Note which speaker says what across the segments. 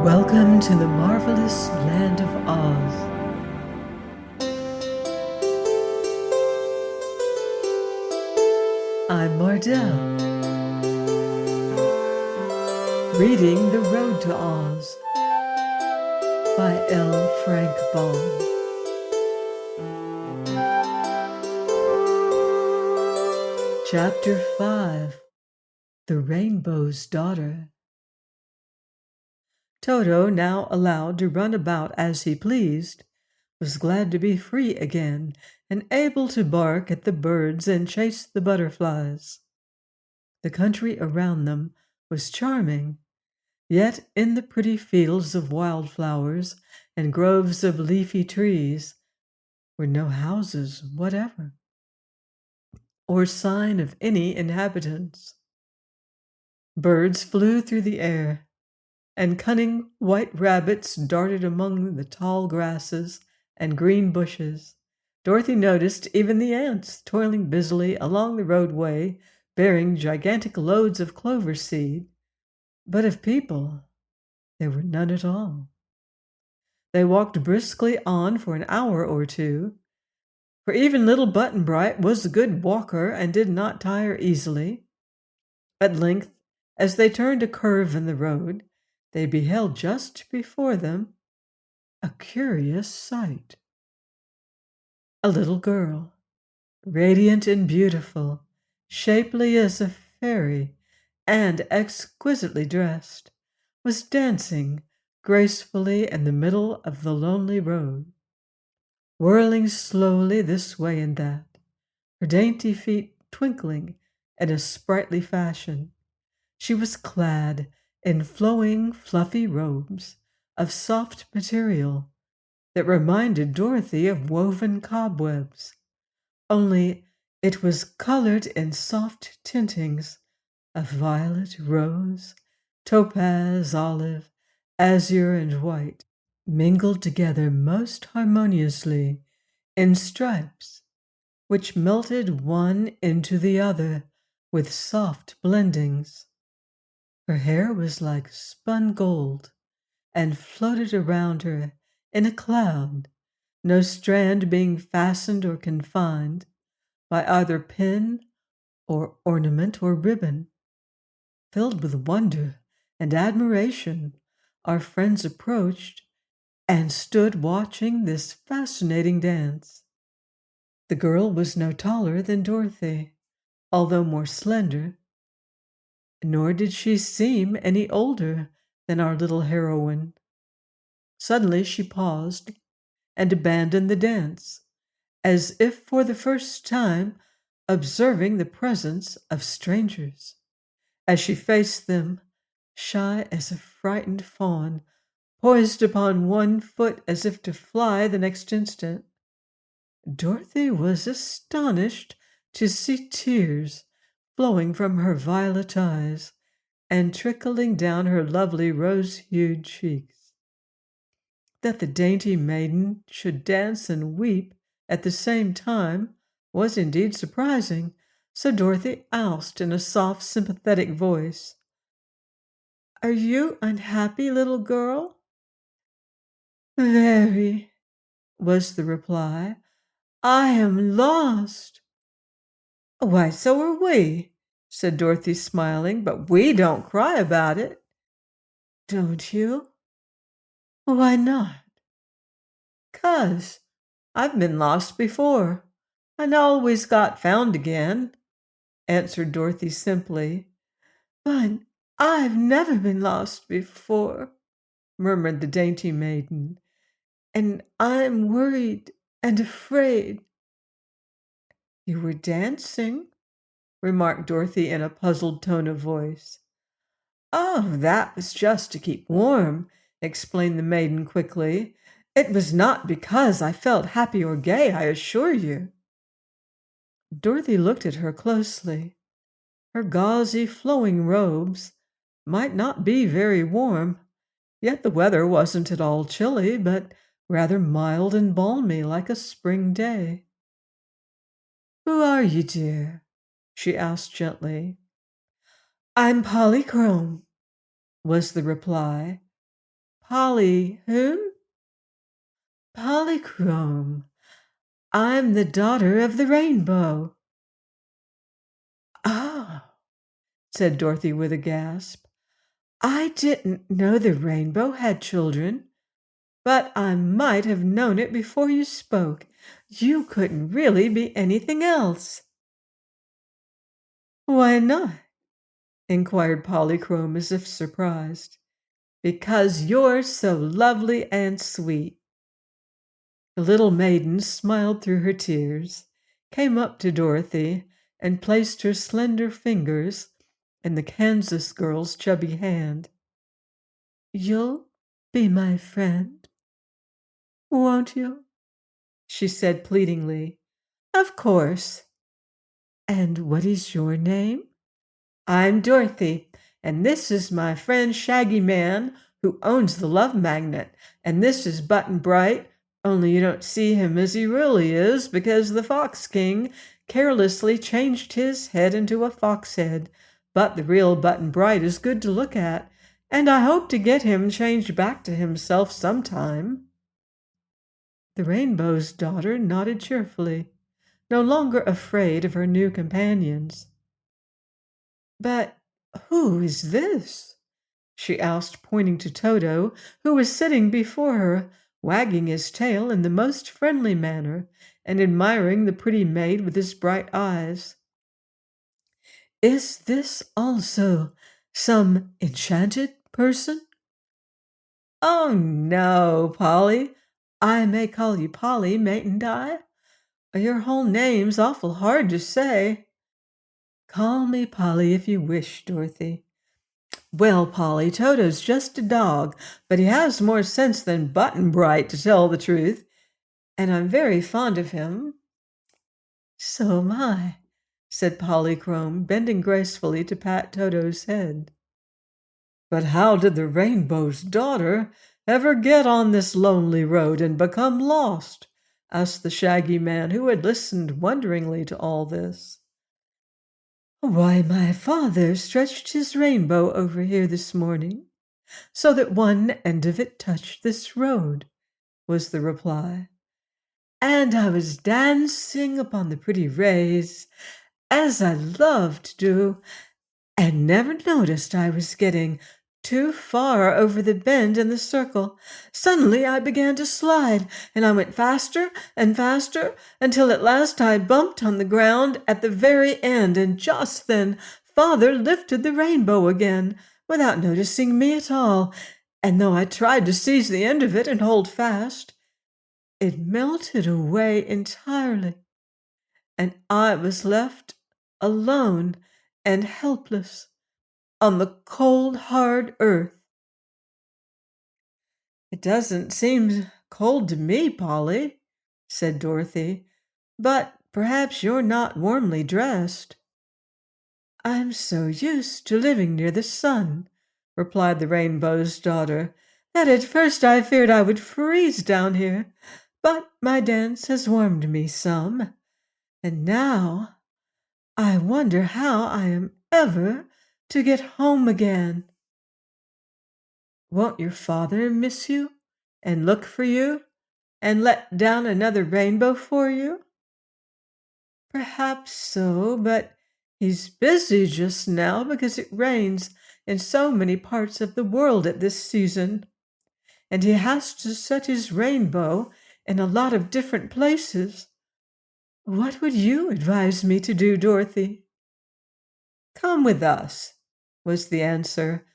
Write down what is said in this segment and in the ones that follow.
Speaker 1: Welcome to the marvelous land of Oz. I'm Mardell, reading The Road to Oz by L. Frank Baum. Chapter 5, The Rainbow's Daughter. Toto, now allowed to run about as he pleased, was glad to be free again and able to bark at the birds and chase the butterflies. The country around them was charming, yet in the pretty fields of wildflowers and groves of leafy trees were no houses whatever, or sign of any inhabitants. Birds flew through the air, and cunning white rabbits darted among the tall grasses and green bushes. Dorothy noticed even the ants toiling busily along the roadway, bearing gigantic loads of clover seed. But of people, there were none at all. They walked briskly on for an hour or two, for even little Button-Bright was a good walker and did not tire easily. At length, as they turned a curve in the road, they beheld just before them a curious sight. A little girl, radiant and beautiful, shapely as a fairy, and exquisitely dressed, was dancing gracefully in the middle of the lonely road, whirling slowly this way and that, her dainty feet twinkling in a sprightly fashion. She was clad in flowing, fluffy robes of soft material that reminded Dorothy of woven cobwebs, only it was colored in soft tintings of violet, rose, topaz, olive, azure, and white, mingled together most harmoniously in stripes, which melted one into the other with soft blendings. Her hair was like spun gold, and floated around her in a cloud, no strand being fastened or confined by either pin or ornament or ribbon. Filled with wonder and admiration, our friends approached and stood watching this fascinating dance. The girl was no taller than Dorothy, although more slender, nor did she seem any older than our little heroine. Suddenly she paused and abandoned the dance, as if for the first time observing the presence of strangers. As she faced them, shy as a frightened fawn, poised upon one foot as if to fly the next instant, Dorothy was astonished to see tears flowing from her violet eyes and trickling down her lovely rose-hued cheeks. That the dainty maiden should dance and weep at the same time was indeed surprising, so Dorothy asked in a soft, sympathetic voice, "Are you unhappy, little girl?" "Very," was the reply. "I am lost." "Why, so are we," said Dorothy, smiling, "but we don't cry about it." "Don't you? Why not?" "'Cause I've been lost before, and always got found again," answered Dorothy simply. "But I've never been lost before," murmured the dainty maiden, "and I'm worried and afraid." "You were dancing," remarked Dorothy in a puzzled tone of voice. "Oh, that was just to keep warm," explained the maiden quickly. "It was not because I felt happy or gay, I assure you." Dorothy looked at her closely. Her gauzy, flowing robes might not be very warm, yet the weather wasn't at all chilly, but rather mild and balmy like a spring day. "Who are you, dear?" she asked gently. "I'm Polychrome," was the reply. Whom? Polychrome. I'm the daughter of the rainbow." "Ah," said Dorothy with a gasp. "I didn't know the rainbow had children, but I might have known it before you spoke. You couldn't really be anything else." "Why not?" inquired Polychrome as if surprised. "Because you're so lovely and sweet." The little maiden smiled through her tears, came up to Dorothy, and placed her slender fingers in the Kansas girl's chubby hand. "You'll be my friend, won't you?" she said pleadingly. "Of course." "And what is your name?" "I'm Dorothy, and this is my friend Shaggy Man, who owns the Love Magnet, and this is Button Bright, only you don't see him as he really is because the Fox King carelessly changed his head into a fox head. But the real Button Bright is good to look at, and I hope to get him changed back to himself sometime." The Rainbow's Daughter nodded cheerfully, no longer afraid of her new companions. "But who is this?" she asked, pointing to Toto, who was sitting before her, wagging his tail in the most friendly manner, and admiring the pretty maid with his bright eyes. "Is this also some enchanted person?" "Oh, no, Polly. I may call you Polly, mayn't I? Your whole name's awful hard to say." "Call me Polly if you wish, Dorothy." "Well, Polly, Toto's just a dog, but he has more sense than Button Bright, to tell the truth, and I'm very fond of him." "So am I," said Polychrome, bending gracefully to pat Toto's head. "But how did the Rainbow's Daughter ever get on this lonely road and become lost?" asked the Shaggy Man, who had listened wonderingly to all this. "Why, my father stretched his rainbow over here this morning, so that one end of it touched this road," was the reply. "And I was dancing upon the pretty rays, as I love to do, and never noticed I was getting too far over the bend in the circle. Suddenly I began to slide, and I went faster and faster until at last I bumped on the ground at the very end, and just then Father lifted the rainbow again without noticing me at all, and though I tried to seize the end of it and hold fast, it melted away entirely, and I was left alone and helpless on the cold, hard earth." "It doesn't seem cold to me, Polly," said Dorothy, "but perhaps you're not warmly dressed." "I'm so used to living near the sun," replied the Rainbow's Daughter, "that at first I feared I would freeze down here, but my dance has warmed me some, and now I wonder how I am ever to get home again." "Won't your father miss you and look for you and let down another rainbow for you?" "Perhaps so, but he's busy just now because it rains in so many parts of the world at this season, and he has to set his rainbow in a lot of different places. What would you advise me to do, Dorothy?" "Come with us," was the answer.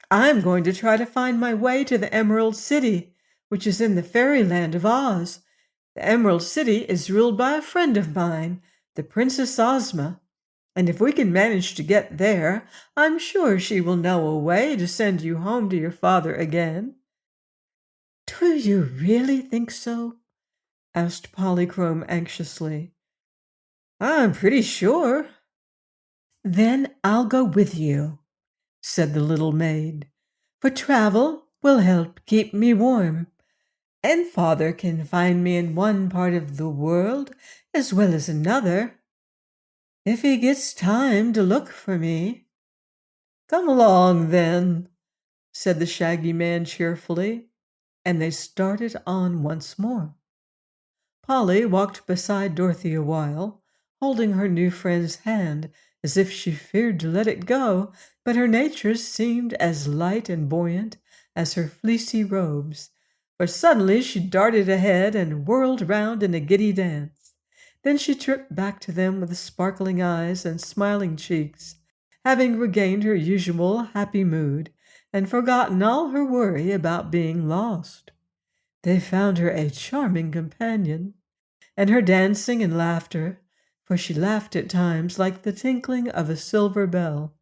Speaker 1: "I'm going to try to find my way to the Emerald City, which is in the fairyland of Oz. The Emerald City is ruled by a friend of mine, the Princess Ozma, and if we can manage to get there, I'm sure she will know a way to send you home to your father again." "Do you really think so?" asked Polychrome anxiously. "I'm pretty sure." "Then I'll go with you," said the little maid, "for travel will help keep me warm, and father can find me in one part of the world as well as another, if he gets time to look for me." "Come along, then," said the Shaggy Man cheerfully. and they started on once more. Polly walked beside Dorothy a while, holding her new friend's hand as if she feared to let it go, but her nature seemed as light and buoyant as her fleecy robes, for suddenly she darted ahead and whirled round in a giddy dance. Then she tripped back to them with sparkling eyes and smiling cheeks, having regained her usual happy mood and forgotten all her worry about being lost. They found her a charming companion, and her dancing and laughter, for she laughed at times like the tinkling of a silver bell,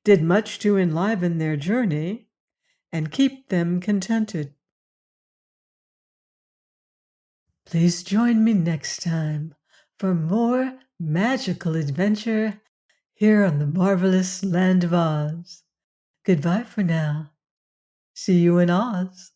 Speaker 1: did much to enliven their journey and keep them contented. Please join me next time for more magical adventure here on the marvelous land of Oz. Goodbye for now. See you in Oz.